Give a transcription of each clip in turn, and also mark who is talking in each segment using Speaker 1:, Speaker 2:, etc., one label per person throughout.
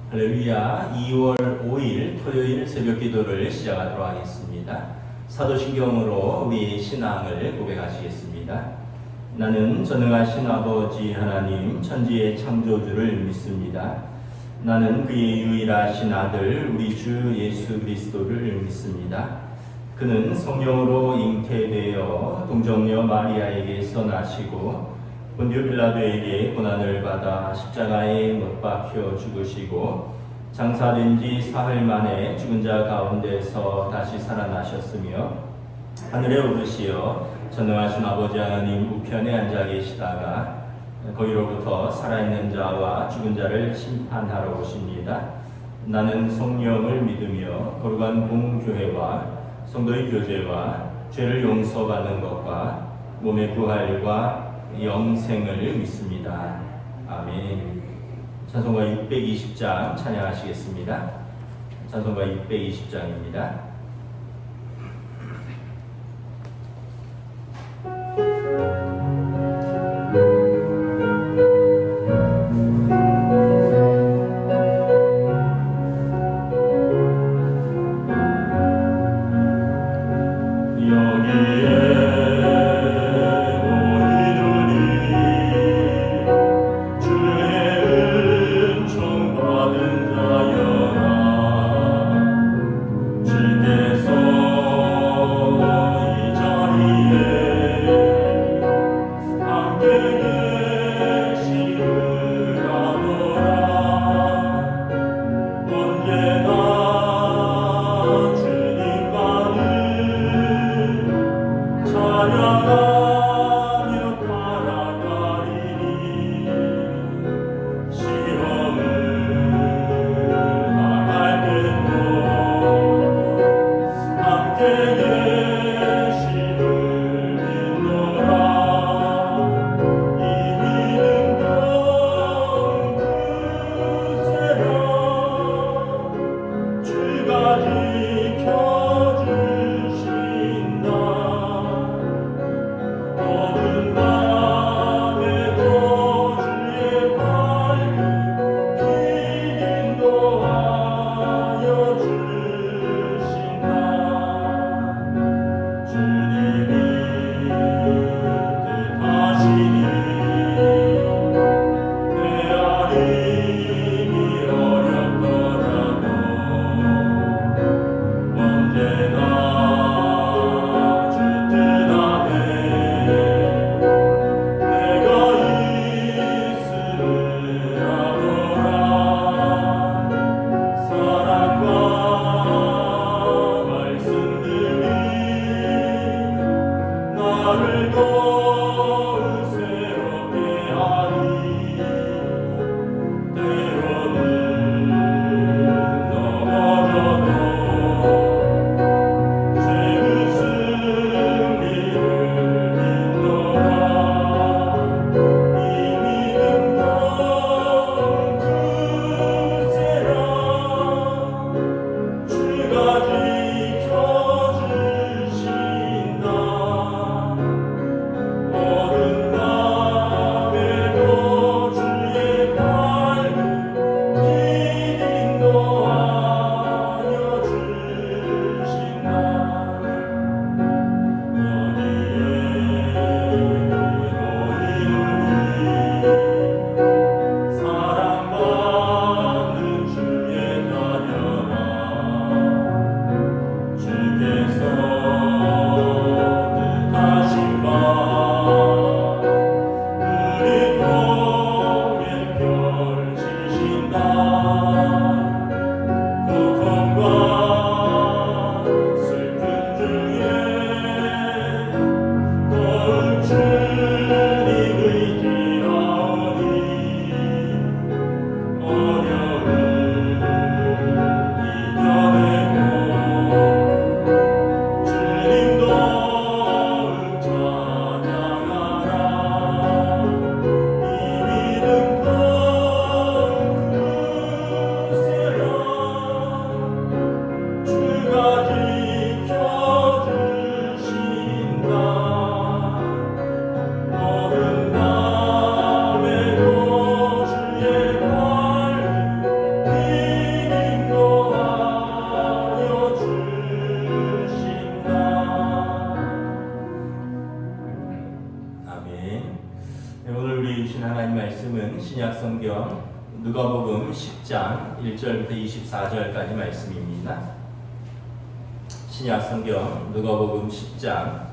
Speaker 1: 할렐루야. 2월 5일 토요일 새벽 기도를 시작하도록 하겠습니다. 사도신경으로 우리의 신앙을 고백하시겠습니다. 나는 전능하신 아버지 하나님 천지의 창조주를 믿습니다. 나는 그의 유일하신 아들 우리 주 예수 그리스도를 믿습니다. 그는 성령으로 잉태되어 동정녀 마리아에게서 나시고 본디오 빌라도에게 고난을 받아 십자가에 못 박혀 죽으시고 장사된 지 사흘 만에 죽은 자 가운데서 다시 살아나셨으며 하늘에 오르시어 전능하신 아버지 하나님 우편에 앉아 계시다가 거기로부터 살아있는 자와 죽은 자를 심판하러 오십니다. 나는 성령을 믿으며 거룩한 공교회와 성도의 교제와 죄를 용서받는 것과 몸의 부활과 영생을 믿습니다. 아멘. 찬송가 620장 찬양하시겠습니다. 찬송가 620장입니다. 누가복음 10장 1절부터 24절까지 말씀입니다. 신약성경 누가복음 10장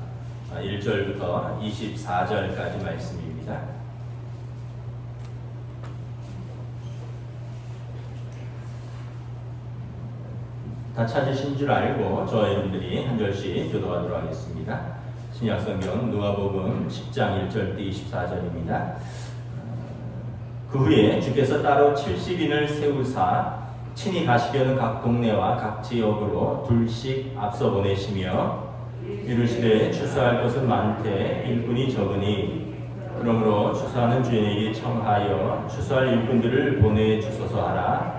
Speaker 1: 1절부터 24절까지 말씀입니다. 다 찾으신 줄 알고 저와 여러분들이 한 절씩 교도하도록 하겠습니다. 신약성경 누가복음 10장 1절부터 24절입니다. 그 후에 주께서 따로 70인을 세우사 친히 가시려는 각 동네와 각 지역으로 둘씩 앞서 보내시며 이르시되 추수할 것은 많되 일꾼이 적으니 그러므로 추수하는 주인에게 청하여 추수할 일꾼들을 보내주소서 하라.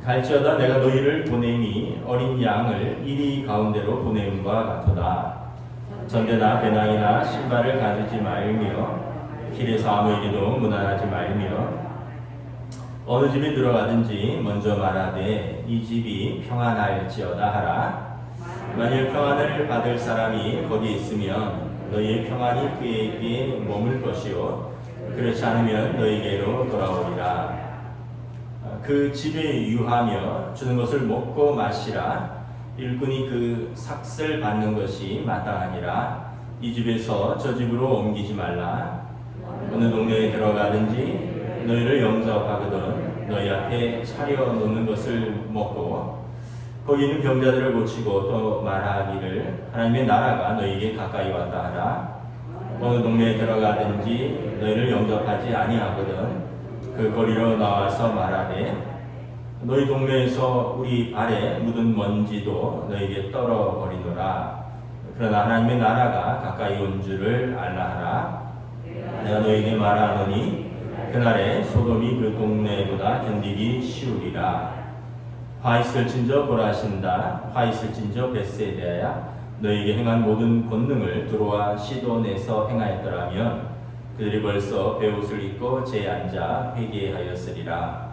Speaker 1: 갈지어다 내가 너희를 보내니 어린 양을 이리 가운데로 보내음과 같도다. 전대나 배낭이나 신발을 가지지 말며 길에서 아무에게도 무난하지 말며 어느 집에 들어가든지 먼저 말하되 이 집이 평안할지어다 하라. 만일 평안을 받을 사람이 거기 있으면 너희의 평안이 그에게 머물 것이요 그렇지 않으면 너희에게로 돌아오리라. 그 집에 유하며 주는 것을 먹고 마시라. 일꾼이 그 삭슬 받는 것이 마땅하니라. 이 집에서 저 집으로 옮기지 말라. 어느 동네에 들어가든지 너희를 영접하거든 너희 앞에 차려 놓는 것을 먹고 거기 있는 병자들을 고치고 또 말하기를 하나님의 나라가 너희에게 가까이 왔다 하라. 어느 동네에 들어가든지 너희를 영접하지 아니하거든 그 거리로 나와서 말하되 너희 동네에서 우리 발에 묻은 먼지도 너희에게 떨어버리노라. 그러나 하나님의 나라가 가까이 온 줄을 알라 하라. 내가 너희에게 말하노니 그날에 소돔이 그 동네보다 견디기 쉬우리라. 화 있을진저 보라신다. 화 있을진저 벳세다야. 너희에게 행한 모든 권능을 두로와 시돈에서 행하였더라면 그들이 벌써 베옷을 입고 재앉아 회개하였으리라.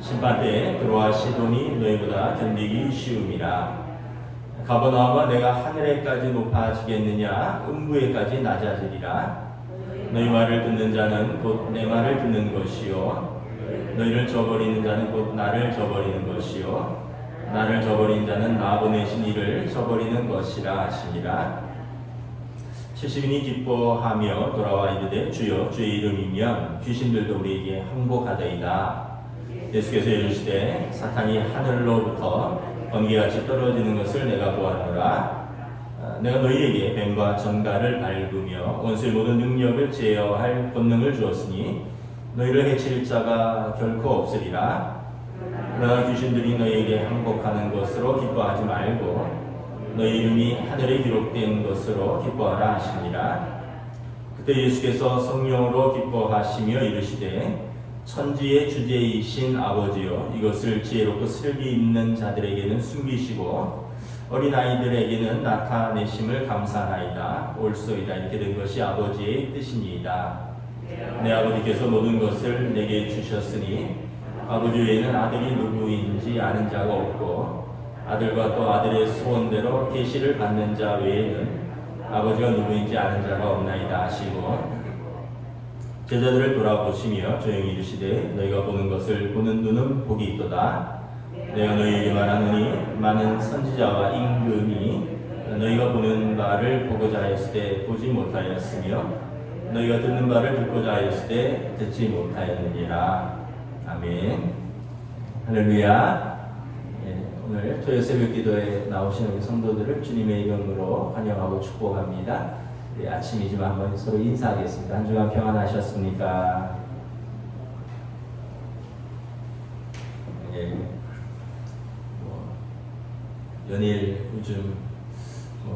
Speaker 1: 심판때에 두로와 시돈이 너희보다 견디기 쉬움이라. 가버나움아 내가 하늘에까지 높아지겠느냐 음부에까지 낮아지리라. 너희 말을 듣는 자는 곧 내 말을 듣는 것이요 너희를 저버리는 자는 곧 나를 저버리는 것이요 나를 저버린 자는 나 보내신 이를 저버리는 것이라 하시니라. 70인이 기뻐하며 돌아와 이르되 주여 주의 이름이면 귀신들도 우리에게 항복하더이다. 예수께서 이르시되 사탄이 하늘로부터 번개같이 떨어지는 것을 내가 보았노라. 내가 너희에게 뱀과 전갈을 밟으며 원수의 모든 능력을 제어할 권능을 주었으니 너희를 해칠 자가 결코 없으리라. 그러나 귀신들이 너희에게 항복하는 것으로 기뻐하지 말고 너희 이름이 하늘에 기록된 것으로 기뻐하라 하시니라. 그때 예수께서 성령으로 기뻐하시며 이르시되 천지의 주제이신 아버지여 이것을 지혜롭고 슬기 있는 자들에게는 숨기시고 어린아이들에게는 나타내심을 감사하나이다. 옳소이다. 이렇게 된 것이 아버지의 뜻이니이다. 내 아버지께서 모든 것을 내게 주셨으니 아버지 외에는 아들이 누구인지 아는 자가 없고 아들과 또 아들의 소원대로 계시를 받는 자 외에는 아버지가 누구인지 아는 자가 없나이다 하시고 제자들을 돌아보시며 조용히 이르시되 너희가 보는 것을 보는 눈은 복이 있도다. 내가 너희에게 말하노니 많은 선지자와 임금이 너희가 보는 바를 보고자 하였을 때 보지 못하였으며 너희가 듣는 바를 듣고자 하였을 때 듣지 못하였느니라. 아멘. 할렐루야. 오늘 토요 새벽 기도에 나오신 우리 성도들을 주님의 이름으로 환영하고 축복합니다. 우리 아침이지만 한번 서로 인사하겠습니다. 한 주간 평안하셨습니까? 연일 요즘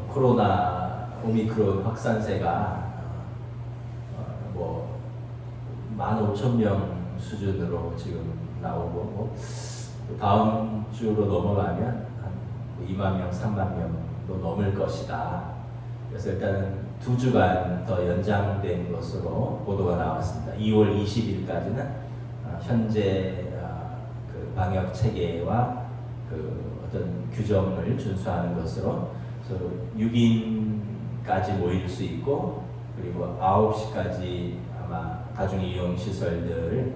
Speaker 1: 코로나 오미크론 확산세가 15,000명 수준으로 지금 나오고 다음 주로 넘어가면 한 2만 명, 3만 명도 넘을 것이다. 그래서 일단은 2주간 더 연장된 것으로 보도가 나왔습니다. 2월 20일까지는 현재 그 방역 체계와 그 어떤 규정을 준수하는 것으로 6인까지 모일 수 있고 그리고 9시까지 아마 다중이용 시설들을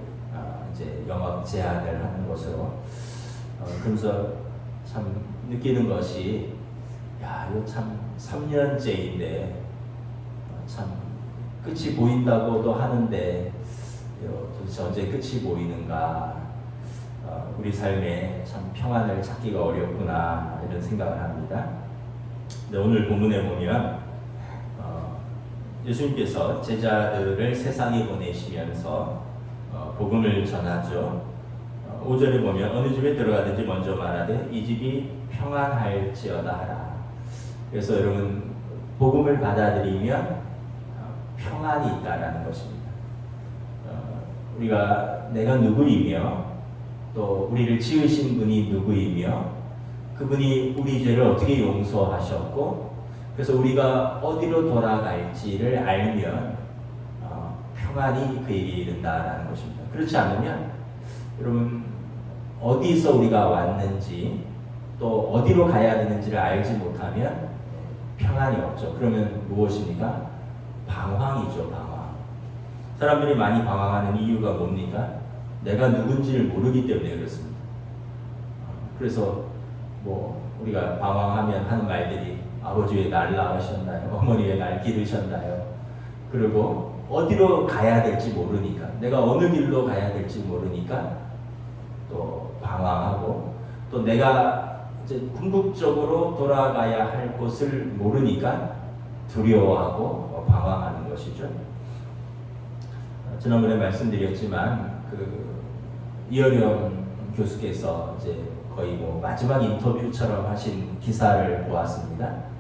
Speaker 1: 이제 영업 제한을 하는 것으로 그러면서 참 느끼는 것이 야 이거 참 3년째인데 참 끝이 보인다고도 하는데 도대체 언제 끝이 보이는가 우리 삶에 참 평안을 찾기가 어렵구나 이런 생각을 합니다. 근데 오늘 본문에 보면 예수님께서 제자들을 세상에 보내시면서 복음을 전하죠. 5절에 보면 어느 집에 들어가든지 먼저 말하되 이 집이 평안할지어다 하라. 그래서 여러분 복음을 받아들이면 평안이 있다라는 것입니다. 우리가 내가 누구이며 또 우리를 지으신 분이 누구이며 그분이 우리 죄를 어떻게 용서하셨고 그래서 우리가 어디로 돌아갈지를 알면 평안이 그에게 이른다라는 것입니다. 그렇지 않으면 여러분 어디서 우리가 왔는지 또 어디로 가야 되는지를 알지 못하면 평안이 없죠. 그러면 무엇입니까? 방황이죠. 방황. 사람들이 많이 방황하는 이유가 뭡니까? 내가 누군지를 모르기 때문에 그렇습니다. 그래서 뭐 우리가 방황하면 하는 말들이 아버지 왜 날 낳으셨나요? 어머니 왜 날 기르셨나요? 그리고 어디로 가야 될지 모르니까 내가 어느 길로 가야 될지 모르니까 또 방황하고 또 내가 이제 궁극적으로 돌아가야 할 곳을 모르니까 두려워하고 방황하는 것이죠. 지난번에 말씀드렸지만 이어령 교수께서 이제 거의 뭐 마지막 인터뷰처럼 하신 기사를 보았습니다.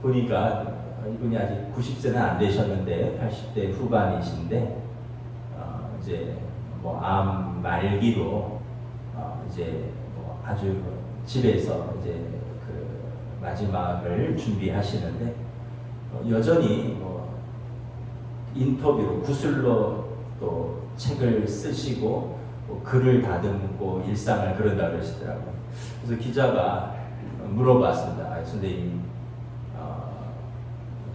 Speaker 1: 보니까 이분이 아직 90세는 안 되셨는데 80대 후반이신데 이제 뭐 암 말기로 이제 뭐 아주 집에서 이제 마지막을 준비하시는데 여전히 뭐 인터뷰로 구슬로 또 책을 쓰시고 뭐 글을 다듬고 일상을 그런다 그러시더라고요. 그래서 기자가 물어봤습니다. 선생님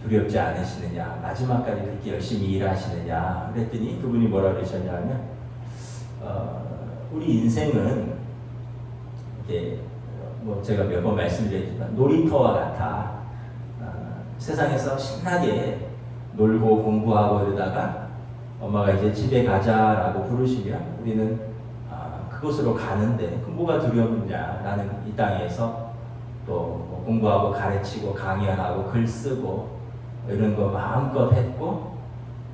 Speaker 1: 두렵지 않으시느냐? 마지막까지 그렇게 열심히 일하시느냐? 그랬더니 그분이 뭐라 그러셨냐면 우리 인생은 이렇게 뭐 제가 몇 번 말씀드렸지만 놀이터와 같아. 세상에서 신나게 놀고 공부하고 이러다가 엄마가 이제 집에 가자라고 부르시면 우리는 그곳으로 가는데 뭐가 두렵느냐. 나는 이 땅에서 또 공부하고 가르치고 강연하고 글 쓰고 이런 거 마음껏 했고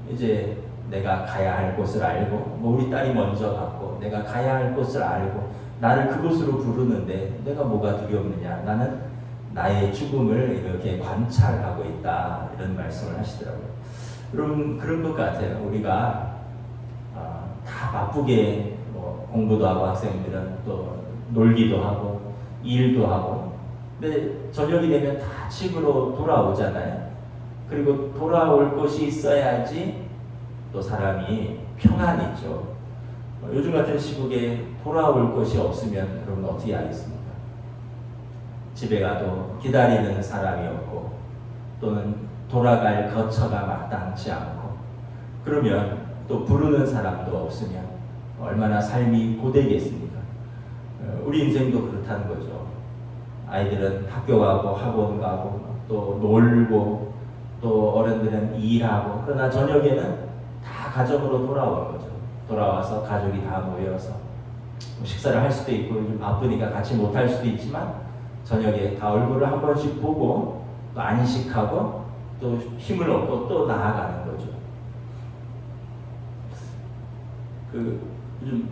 Speaker 1: 이제 내가 가야 할 곳을 알고 뭐 우리 딸이 먼저 갔고 내가 가야 할 곳을 알고 나를 그곳으로 부르는데 내가 뭐가 두렵느냐. 나는 나의 죽음을 이렇게 관찰하고 있다. 이런 말씀을 하시더라고요. 여러분 그런 것 같아요. 우리가 다 바쁘게 뭐 공부도 하고 학생들은 또 놀기도 하고 일도 하고 근데 저녁이 되면 다 집으로 돌아오잖아요. 그리고 돌아올 곳이 있어야지 또 사람이 평안이 있죠. 요즘 같은 시국에 돌아올 곳이 없으면 여러분 어떻게 하겠습니까? 집에 가도 기다리는 사람이 없고 또는 돌아갈 거처가 마땅치 않고 그러면 또 부르는 사람도 없으면 얼마나 삶이 고되겠습니까? 우리 인생도 그렇다는 거죠. 아이들은 학교 가고 학원 가고 또 놀고 또 어른들은 일하고 그러나 저녁에는 다 가정으로 돌아오는 거죠. 돌아와서 가족이 다 모여서 식사를 할 수도 있고 요즘 바쁘니까 같이 못할 수도 있지만 저녁에 다 얼굴을 한 번씩 보고 또 안식하고 또 힘을 얻고 또 나아가는 거죠. 요즘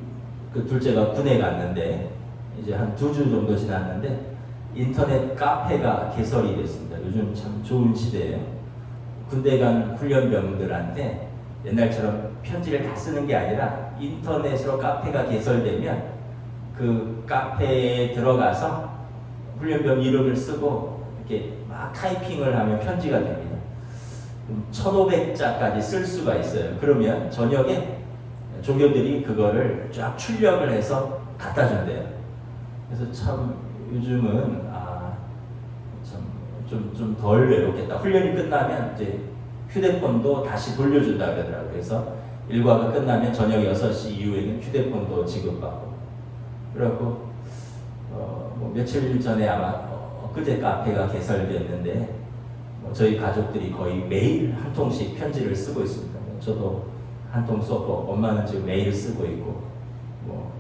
Speaker 1: 둘째가 군에 갔는데 이제 한 2주 정도 지났는데 인터넷 카페가 개설이 됐습니다. 요즘 참 좋은 시대예요. 군대 간 훈련병들한테 옛날처럼 편지를 다 쓰는 게 아니라 인터넷으로 카페가 개설되면 그 카페에 들어가서 훈련병 이름을 쓰고 이렇게 막 타이핑을 하면 편지가 됩니다. 1500자까지 쓸 수가 있어요. 그러면 저녁에 조교들이 그거를 쫙 출력을 해서 갖다 준대요. 그래서 참 요즘은 좀 덜 외롭겠다. 훈련이 끝나면 이제 휴대폰도 다시 돌려준다 그러더라고요. 그래서 일과가 끝나면 저녁 6시 이후에는 휴대폰도 지급받고. 그래갖고 뭐 며칠 전에 아마 엊그제 카페가 개설되었는데 저희 가족들이 거의 매일 한 통씩 편지를 쓰고 있습니다. 저도 한 통 썼고, 엄마는 지금 매일 쓰고 있고, 뭐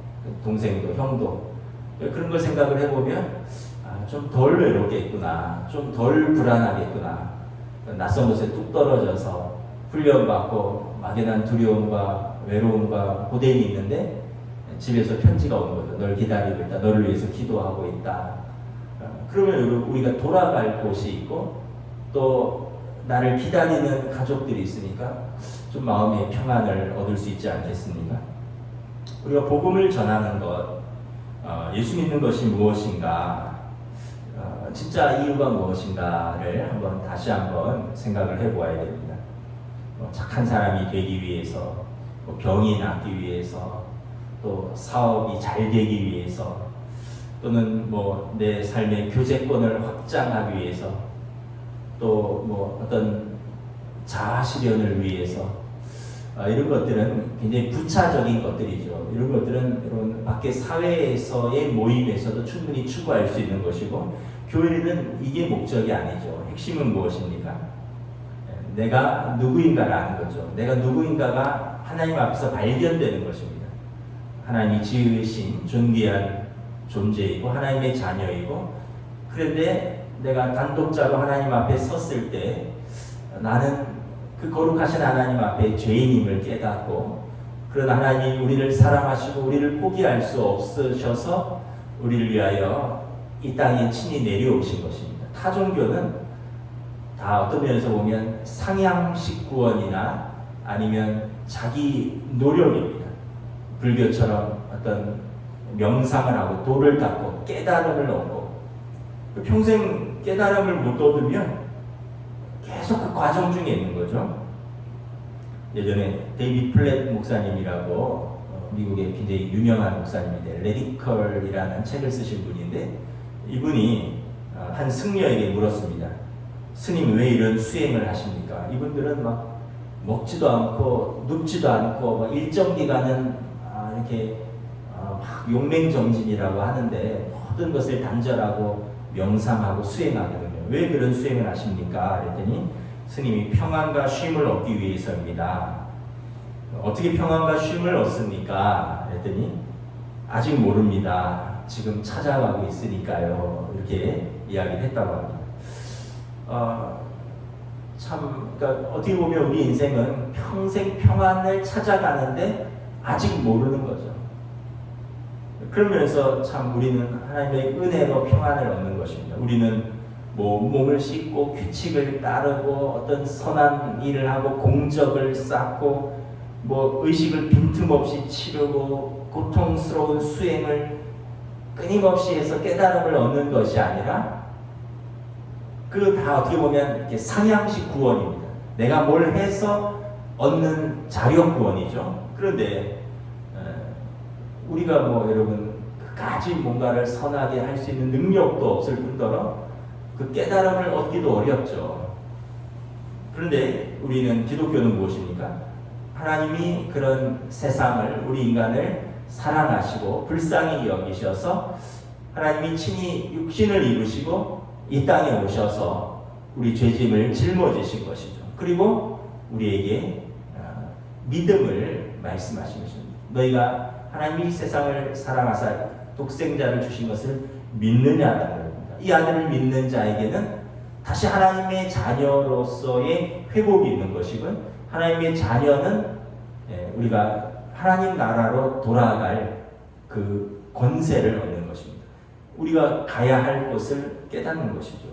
Speaker 1: 동생도 형도. 그런 걸 생각을 해보면 좀 덜 외롭겠구나, 좀 덜 불안하겠구나. 낯선 곳에 뚝 떨어져서 훈련받고 막연한 두려움과 외로움과 고됨이 있는데 집에서 편지가 오는 거죠. 널 기다리고 있다. 너를 위해서 기도하고 있다. 그러면 우리가 돌아갈 곳이 있고 또 나를 기다리는 가족들이 있으니까 좀 마음의 평안을 얻을 수 있지 않겠습니까? 우리가 복음을 전하는 것, 예수 믿는 것이 무엇인가, 진짜 이유가 무엇인가를 다시 한번 생각을 해보아야 됩니다. 착한 사람이 되기 위해서, 병이 낫기 위해서, 또 사업이 잘 되기 위해서, 또는 내 삶의 교제권을 확장하기 위해서, 또 어떤 자아 실현을 위해서, 이런 것들은 굉장히 부차적인 것들이죠. 이런 것들은 이런 밖에 사회에서의 모임에서도 충분히 추구할 수 있는 것이고, 교회는 이게 목적이 아니죠. 핵심은 무엇입니까? 내가 누구인가를 아는 거죠. 내가 누구인가가 하나님 앞에서 발견되는 것입니다. 하나님이 지으신 존귀한 존재이고 하나님의 자녀이고, 그런데 내가 단독자로 하나님 앞에 섰을 때 나는 그 거룩하신 하나님 앞에 죄인임을 깨닫고, 그런 하나님이 우리를 사랑하시고 우리를 포기할 수 없으셔서 우리를 위하여 이 땅에 친히 내려오신 것입니다. 타종교는 다 어떤 면에서 보면 상향식 구원이나 아니면 자기 노력입니다. 불교처럼 어떤 명상을 하고 도를 닦고 깨달음을 얻고, 평생 깨달음을 못 얻으면 계속 그 과정 중에 있는 거죠. 예전에 데이비드 플랫 목사님이라고 미국의 굉장히 유명한 목사님인데, 레디컬이라는 책을 쓰신 분인데, 이분이 한 승려에게 물었습니다. 스님, 왜 이런 수행을 하십니까? 이분들은 막 먹지도 않고 눕지도 않고 일정 기간은 이렇게 막 용맹정진이라고 하는데 모든 것을 단절하고 명상하고 수행하거든요. 왜 그런 수행을 하십니까? 그랬더니 스님이 평안과 쉼을 얻기 위해서입니다. 어떻게 평안과 쉼을 얻습니까? 그랬더니 아직 모릅니다. 지금 찾아가고 있으니까요. 이렇게 이야기를 했다고 합니다. 그러니까 어떻게 보면 우리 인생은 평생 평안을 찾아가는데 아직 모르는 거죠. 그러면서 참 우리는 하나님의 은혜로 평안을 얻는 것입니다. 우리는 몸을 씻고 규칙을 따르고 어떤 선한 일을 하고 공적을 쌓고 의식을 빈틈없이 치르고 고통스러운 수행을 끊임없이 해서 깨달음을 얻는 것이 아니라, 그 다 어떻게 보면 이렇게 상향식 구원입니다. 내가 뭘 해서 얻는 자력 구원이죠. 그런데 우리가 여러분 그까지 뭔가를 선하게 할 수 있는 능력도 없을 뿐더러 그 깨달음을 얻기도 어렵죠. 그런데 우리는, 기독교는 무엇입니까? 하나님이 그런 세상을, 우리 인간을 사랑하시고 불쌍히 여기셔서 하나님이 친히 육신을 입으시고 이 땅에 오셔서 우리 죄짐을 짊어지신 것이죠. 그리고 우리에게 믿음을 말씀하신 것입니다. 너희가 하나님이 세상을 사랑하사 독생자를 주신 것을 믿느냐라는 겁니다. 이 아들을 믿는 자에게는 다시 하나님의 자녀로서의 회복이 있는 것이고, 하나님의 자녀는 우리가 하나님 나라로 돌아갈 그 권세를 얻는 것입니다. 우리가 가야 할 곳을 깨닫는 것이죠.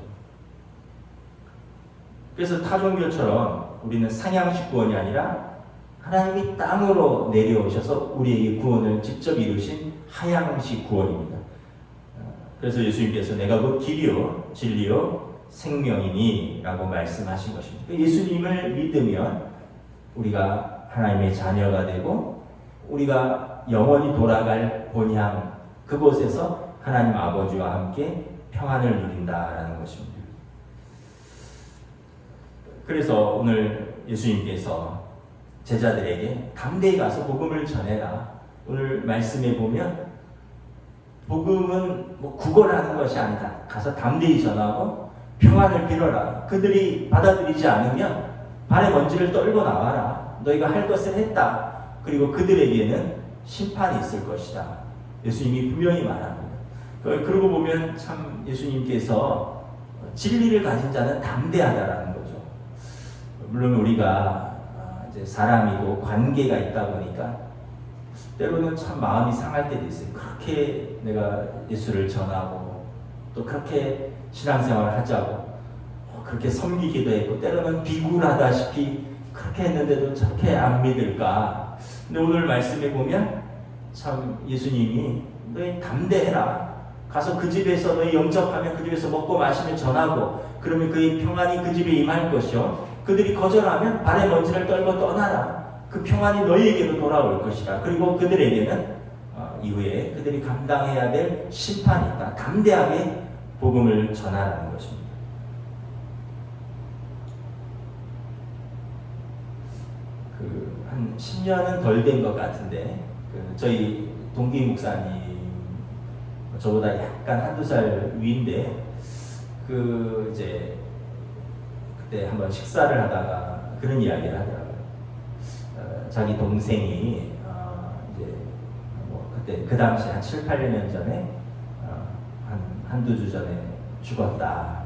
Speaker 1: 그래서 타종교처럼 우리는 상향식 구원이 아니라 하나님이 땅으로 내려오셔서 우리에게 구원을 직접 이루신 하향식 구원입니다. 그래서 예수님께서 내가 곧 길이요 진리요 생명이니 라고 말씀하신 것입니다. 예수님을 믿으면 우리가 하나님의 자녀가 되고, 우리가 영원히 돌아갈 본향 그곳에서 하나님 아버지와 함께 평안을 누린다라는 것입니다. 그래서 오늘 예수님께서 제자들에게 담대히 가서 복음을 전해라. 오늘 말씀에 보면 복음은 뭐 구걸하는 것이 아니다. 가서 담대히 전하고 평안을 빌어라. 그들이 받아들이지 않으면 발에 먼지를 떨고 나와라. 너희가 할 것을 했다. 그리고 그들에게는 심판이 있을 것이다. 예수님이 분명히 말합니다. 그러고 보면 참 예수님께서 진리를 가진 자는 담대하다라는 거죠. 물론 우리가 이제 사람이고 관계가 있다 보니까 때로는 참 마음이 상할 때도 있어요. 그렇게 내가 예수를 전하고 또 그렇게 신앙생활을 하자고 그렇게 섬기기도 했고 때로는 비굴하다시피 그렇게 했는데도 저렇게 안 믿을까. 근데 오늘 말씀에 보면 참 예수님이 너희 담대해라. 가서 그 집에서 너희 영접하면 그 집에서 먹고 마시면 전하고 그러면 그의 평안이 그 집에 임할 것이요. 그들이 거절하면 발에 먼지를 떨고 떠나라. 그 평안이 너희에게로 돌아올 것이다. 그리고 그들에게는 이후에 그들이 감당해야 될 심판이 있다. 담대하게 복음을 전하라는 것입니다. 한 10년은 덜 된 것 같은데 저희 동기 목사님 저보다 약간 한두 살 위인데 이제 그때 한번 식사를 하다가 그런 이야기를 하더라고요. 자기 동생이 이제 뭐 그때 그 당시 한 7, 8년 전에 한두 주 전에 죽었다.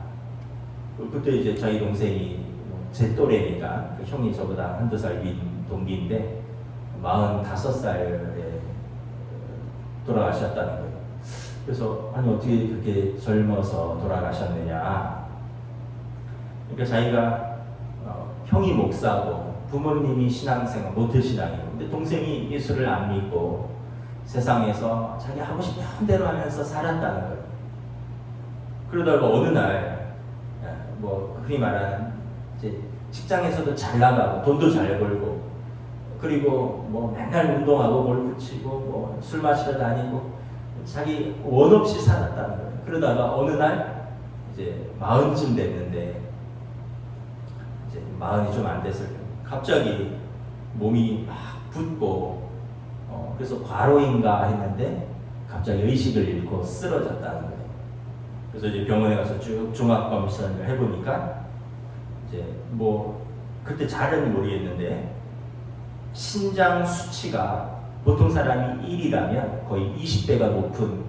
Speaker 1: 그때 이제 자기 동생이 제 또래니까 그 형이 저보다 한두 살 윈 동기인데 45살에 돌아가셨다는 거예요. 그래서 아니 어떻게 그렇게 젊어서 돌아가셨느냐. 그러니까 자기가 형이 목사고 부모님이 신앙생활 모태신앙이고 근데 동생이 예수를 안 믿고 세상에서 자기 하고 싶은 대로 하면서 살았다는 거예요. 그러다가 어느 날 뭐 흔히 말하는 이제 직장에서도 잘 나가고 돈도 잘 벌고 그리고 뭐 맨날 운동하고 골프 치고 뭐 술 마시러 다니고 자기 원 없이 살았다는 거예요. 그러다가 어느 날 이제 40쯤 됐는데 이제 40이 좀 안 됐을 때 갑자기 몸이 막 붓고 그래서 과로인가 했는데 갑자기 의식을 잃고 쓰러졌다는 거예요. 그래서 이제 병원에 가서 쭉 종합 검사를 해보니까 이제 뭐 그때 잘은 모르겠는데 신장 수치가 보통 사람이 1이라면 거의 20배가 높은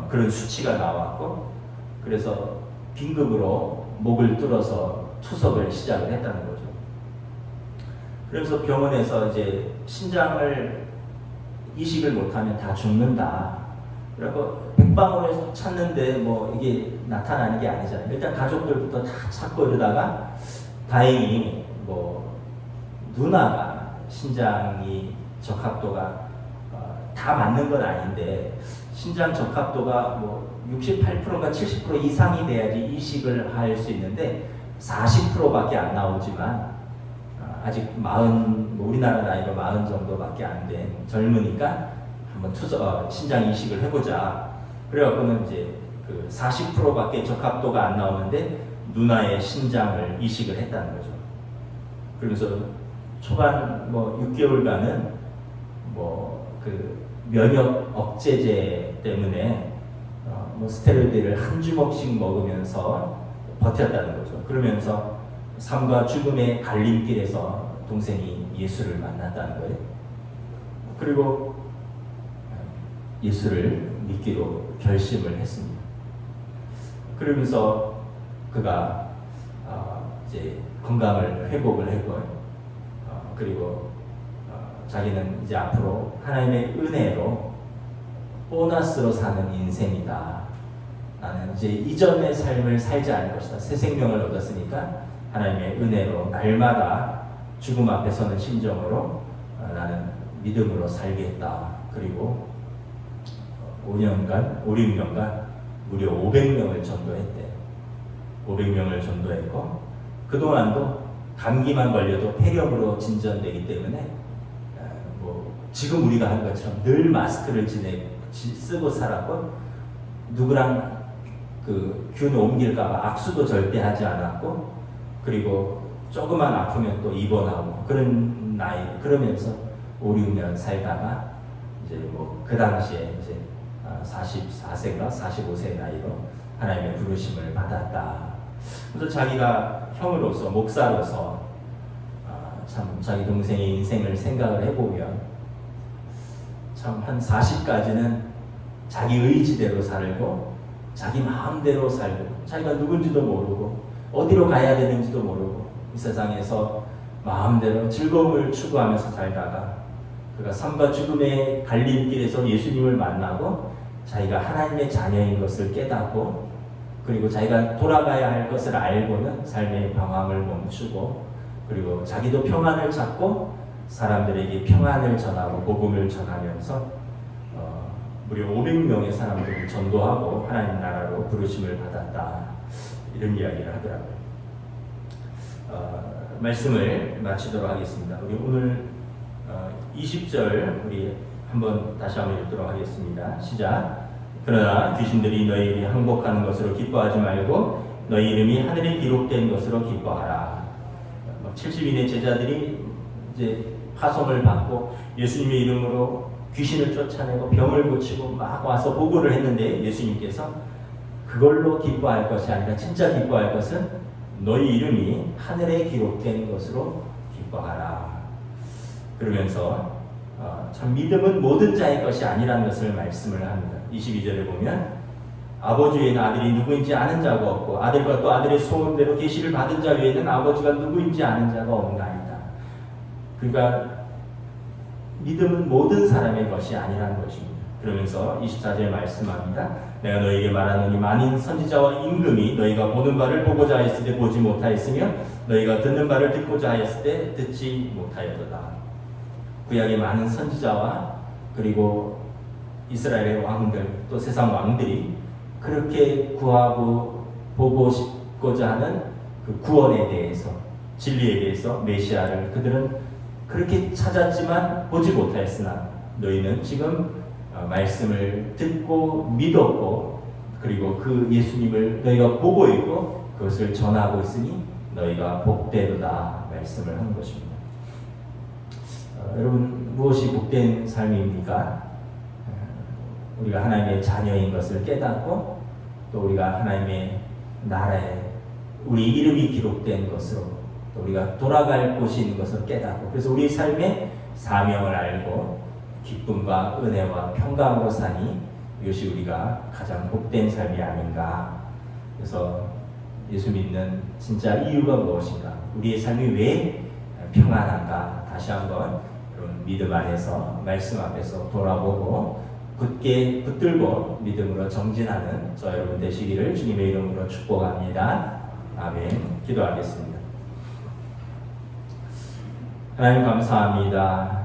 Speaker 1: 그런 수치가 나왔고 그래서 긴급으로 목을 뚫어서 투석을 시작을 했다는 거죠. 그래서 병원에서 이제 신장을 이식을 못하면 다 죽는다. 그리고 백방으로 찾는데 뭐 이게 나타나는 게 아니잖아요. 일단 가족들부터 다 찾고 이러다가 다행히 뭐 누나가 신장이 적합도가 다 맞는 건 아닌데 신장 적합도가 뭐 68%가 70% 이상이 돼야지 이식을 할 수 있는데 40%밖에 안 나오지만 아직 40, 뭐 우리나라 나이로 40 정도밖에 안 된 젊으니까 한번 신장 이식을 해보자. 그래갖고는 이제 그 40%밖에 적합도가 안 나오는데 누나의 신장을 이식을 했다는 거죠. 그러면서 초반 뭐 6개월간은 뭐 그 면역 억제제 때문에 뭐 스테로이드를 한 주먹씩 먹으면서 버텼다는 거죠. 그러면서 삶과 죽음의 갈림길에서 동생이 예수를 만났다는 거예요. 그리고 예수를 믿기로 결심을 했습니다. 그러면서 그가 이제 건강을 회복을 했고요. 그리고 자기는 이제 앞으로 하나님의 은혜로 보너스로 사는 인생이다. 나는 이제 이전의 삶을 살지 않을 것이다. 새 생명을 얻었으니까 하나님의 은혜로 날마다 죽음 앞에 서는 심정으로 나는 믿음으로 살겠다. 그리고 5년간, 5, 6년간 무려 500명을 전도했대. 500명을 전도했고 그동안도 감기만 걸려도 폐렴으로 진전되기 때문에 뭐 지금 우리가 하는 것처럼 늘 마스크를 쓰고 살았고 누구랑 그 균을 옮길까봐 악수도 절대 하지 않았고 그리고 조금만 아프면 또 입원하고 그런 나이, 그러면서 5, 6년 살다가 이제 뭐 그 당시에 이제 44세가 45세 나이로 하나님의 부르심을 받았다. 그래서 자기가 형으로서, 목사로서 참 자기 동생의 인생을 생각을 해보면 참 한 40까지는 자기 의지대로 살고 자기 마음대로 살고 자기가 누군지도 모르고 어디로 가야 되는지도 모르고 이 세상에서 마음대로 즐거움을 추구하면서 살다가 그가 삶과 죽음의 갈림길에서 예수님을 만나고 자기가 하나님의 자녀인 것을 깨닫고 그리고 자기가 돌아가야 할 것을 알고는 삶의 방황을 멈추고 그리고 자기도 평안을 찾고 사람들에게 평안을 전하고 복음을 전하면서 무려 500명의 사람들을 전도하고 하나님 나라로 부르심을 받았다. 이런 이야기를 하더라고요. 말씀을 마치도록 하겠습니다. 우리 오늘 20절 우리 다시 한번 읽도록 하겠습니다. 시작. 그러나 귀신들이 너희에게 항복하는 것으로 기뻐하지 말고 너희 이름이 하늘에 기록된 것으로 기뻐하라. 70인의 제자들이 이제 파송을 받고 예수님의 이름으로 귀신을 쫓아내고 병을 고치고 막 와서 보고를 했는데 예수님께서 그걸로 기뻐할 것이 아니라 진짜 기뻐할 것은 너희 이름이 하늘에 기록된 것으로 기뻐하라. 그러면서 참 믿음은 모든 자의 것이 아니라는 것을 말씀을 합니다. 22절에 보면 아버지 외에는 아들이 누구인지 아는 자가 없고 아들과 또 아들의 소원대로 계시를 받은 자 외에는 아버지가 누구인지 아는 자가 없나이다. 그러니까 믿음은 모든 사람의 것이 아니라는 것입니다. 그러면서 24절에 말씀합니다. 내가 너희에게 말하노니 만인 선지자와 임금이 너희가 보는 바를 보고자 하였을 때 보지 못하였으며 너희가 듣는 바를 듣고자 하였을 때 듣지 못하였도다. 구약의 많은 선지자와 그리고 이스라엘의 왕들 또 세상 왕들이 그렇게 구하고 보고 싶고자 하는 그 구원에 대해서 진리에 대해서 메시아를 그들은 그렇게 찾았지만 보지 못하였으나 너희는 지금 말씀을 듣고 믿었고 그리고 그 예수님을 너희가 보고 있고 그것을 전하고 있으니 너희가 복되도다 말씀을 하는 것입니다. 여러분 무엇이 복된 삶입니까? 우리가 하나님의 자녀인 것을 깨닫고 또 우리가 하나님의 나라에 우리 이름이 기록된 것으로 또 우리가 돌아갈 곳이 있는 것을 깨닫고 그래서 우리 삶의 사명을 알고 기쁨과 은혜와 평강으로 사니 이것이 우리가 가장 복된 삶이 아닌가. 그래서 예수 믿는 진짜 이유가 무엇인가? 우리의 삶이 왜 평안한가? 다시 한번 믿음 안에서 말씀 앞에서 돌아보고 굳게 붙들고 믿음으로 정진하는 저 여러분 되시기를 주님의 이름으로 축복합니다. 아멘. 기도하겠습니다. 하나님 감사합니다.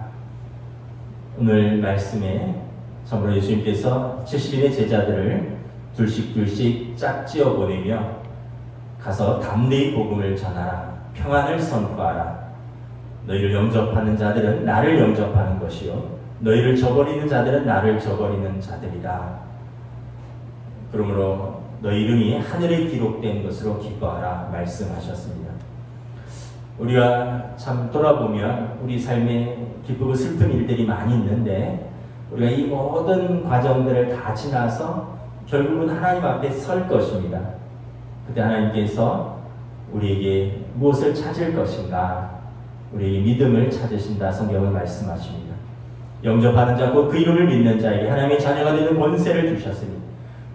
Speaker 1: 오늘 말씀에 참으로 예수님께서 70인의 제자들을 둘씩 짝지어 보내며 가서 담대히 복음을 전하라. 평안을 선포하라. 너희를 영접하는 자들은 나를 영접하는 것이요 너희를 저버리는 자들은 나를 저버리는 자들이다. 그러므로 너희 이름이 하늘에 기록된 것으로 기뻐하라 말씀하셨습니다. 우리가 참 돌아보면 우리 삶에 기쁘고 슬픈 일들이 많이 있는데 우리가 이 모든 과정들을 다 지나서 결국은 하나님 앞에 설 것입니다. 그때 하나님께서 우리에게 무엇을 찾을 것인가? 우리에게 믿음을 찾으신다 성경은 말씀하십니다. 영접하는 자 곧 그 이름을 믿는 자에게 하나님의 자녀가 되는 권세를 주셨으니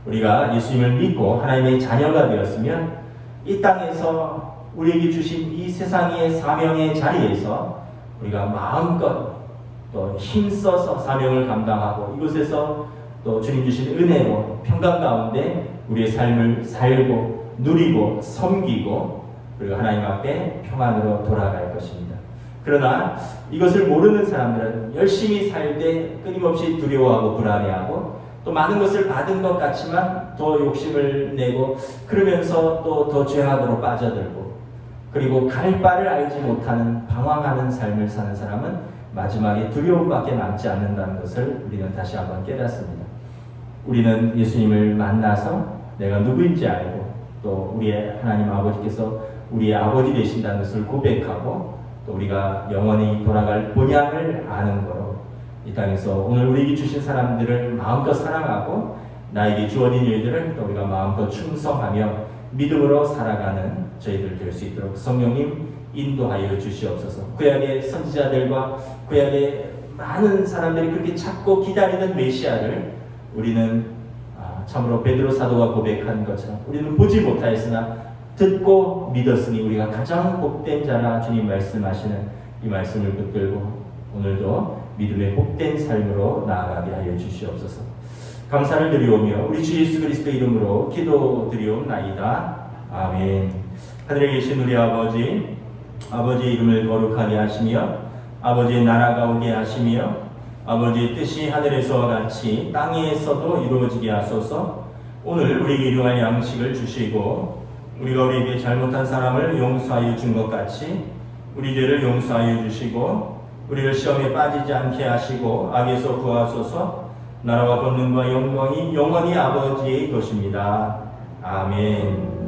Speaker 1: 우리가 예수님을 믿고 하나님의 자녀가 되었으면 이 땅에서 우리에게 주신 이 세상의 사명의 자리에서 우리가 마음껏 또 힘써서 사명을 감당하고 이곳에서 또 주님 주신 은혜로 평강 가운데 우리의 삶을 살고 누리고 섬기고 그리고 하나님 앞에 평안으로 돌아갈 것입니다. 그러나 이것을 모르는 사람들은 열심히 살 때 끊임없이 두려워하고 불안해하고 또 많은 것을 받은 것 같지만 더 욕심을 내고 그러면서 또 더 죄악으로 빠져들고 그리고 갈 바를 알지 못하는 방황하는 삶을 사는 사람은 마지막에 두려움밖에 남지 않는다는 것을 우리는 다시 한번 깨닫습니다. 우리는 예수님을 만나서 내가 누구인지 알고 또 우리의 하나님 아버지께서 우리의 아버지 되신다는 것을 고백하고 또 우리가 영원히 돌아갈 본향을 아는 거로 이 땅에서 오늘 우리에게 주신 사람들을 마음껏 사랑하고 나에게 주어진 일들을 또 우리가 마음껏 충성하며 믿음으로 살아가는 저희들 될 수 있도록 성령님 인도하여 주시옵소서. 구약의 선지자들과 구약의 많은 사람들이 그렇게 찾고 기다리는 메시아를 우리는 참으로 베드로 사도가 고백한 것처럼 우리는 보지 못하였으나 듣고 믿었으니 우리가 가장 복된 자라 주님 말씀하시는 이 말씀을 붙들고 오늘도 믿음의 복된 삶으로 나아가게 하여 주시옵소서. 감사를 드리오며 우리 주 예수 그리스도 이름으로 기도드리옵나이다. 아멘. 하늘에 계신 우리 아버지, 아버지의 이름을 거룩하게 하시며 아버지의 나라가 오게 하시며 아버지의 뜻이 하늘에서와 같이 땅에서도 이루어지게 하소서. 오늘 우리에게 일용할 양식을 주시고 우리가 우리에게 잘못한 사람을 용서하여 준 것 같이 우리 죄를 용서하여 주시고 우리를 시험에 빠지지 않게 하시고 악에서 구하소서. 나라와 권능과 영광이 영원히 아버지의 것입니다. 아멘.